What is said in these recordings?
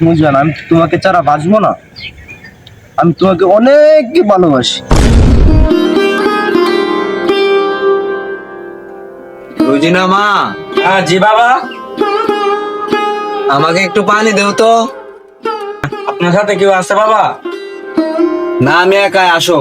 মুজবান, আমি তোমাকে ছাড়া বাঁচবো না। আমি তোমাকে অনেক ভালোবাসি। রুজিনা মা। হ্যাঁ জি বাবা। আমাকে একটু পানি দেও তো। আপনার সাথে কেউ আছে বাবা? না, আমি একাই, আসো।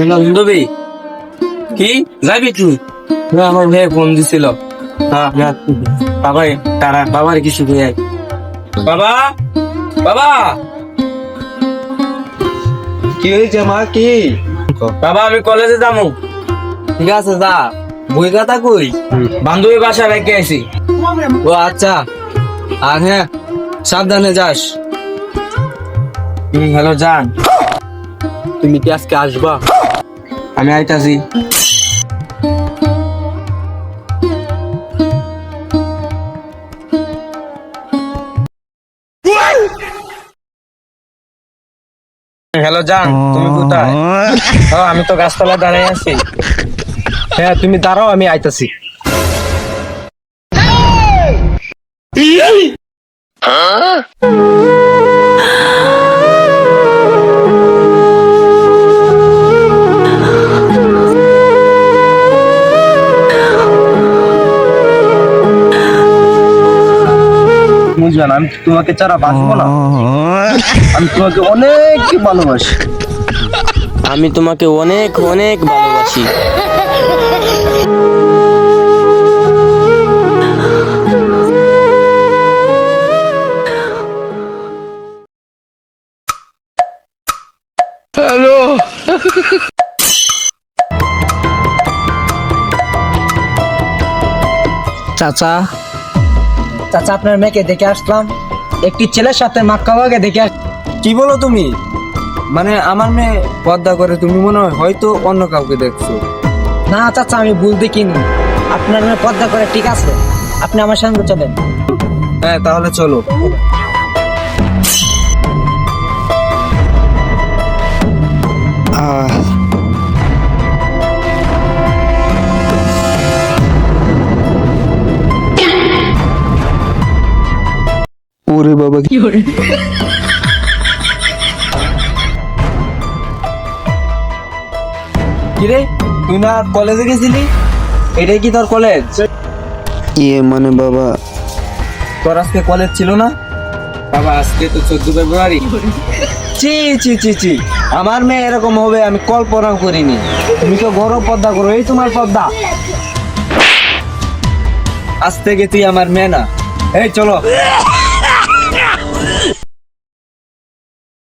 বান্ধবী কি যাবি তুই? আমার ভাই ফোন দিছিল। বাবাই তারা বাবার কিছু দিয়ে বাবা বাবা কি হয়েছে মা? কি? বাবা আমি কলেজে যাবো। ঠিক আছে, যা। বই খাতা কই? বান্ধবী বাসা রেখে আছি। ও আচ্ছা। আর হ্যাঁ, সাবধানে যাস। হ্যালো জান, তুমি কি আজকে আসবা? আমি আইতাছি। হ্যালো জান, তুমি কোথায়? আমি তো গাছতলায় দাঁড়িয়ে আছি। হ্যাঁ তুমি দাঁড়াও, আমি আইতাছি। মুজবান, আমি তোমাকে ছাড়া বাঁচবো না। আমি তোমাকে অনেক ভালোবাসি। আমি তোমাকে অনেক অনেক ভালোবাসি। চাচা, চাচা আপনার মেয়েকে দেখে আসলাম। একটি ছেলের সাথে মাক্কাবাগে দেখে কি বলো তুমি? মানে আমার মেয়ে পর্দা করে, তুমি মনে হয় হয়তো অন্য কাউকে দেখছো। না চাচা, আমি ভুল দেখিনি। আপনার মেয়ে পর্দা করে, ঠিক আছে। আপনি আমার সঙ্গে চলেন। হ্যাঁ, তাহলে চলো। ওরে বাবা, কিরে, তুই না কলেজে গেছিলি? এটাই কি তোর কলেজ? মানে বাবা, তোর আজকে কলেজ ছিল না? বাবা আজকে তো 14 ফেব্রুয়ারি। চি চি চি চি, আমার মেয়ে এরকম হবে আমি কল্পনাও করিনি। তুমি তো বড় পর্দা করো, এই তোমার পর্দা। আজ থেকে তুই আমার মেয়ে না। এই চলো।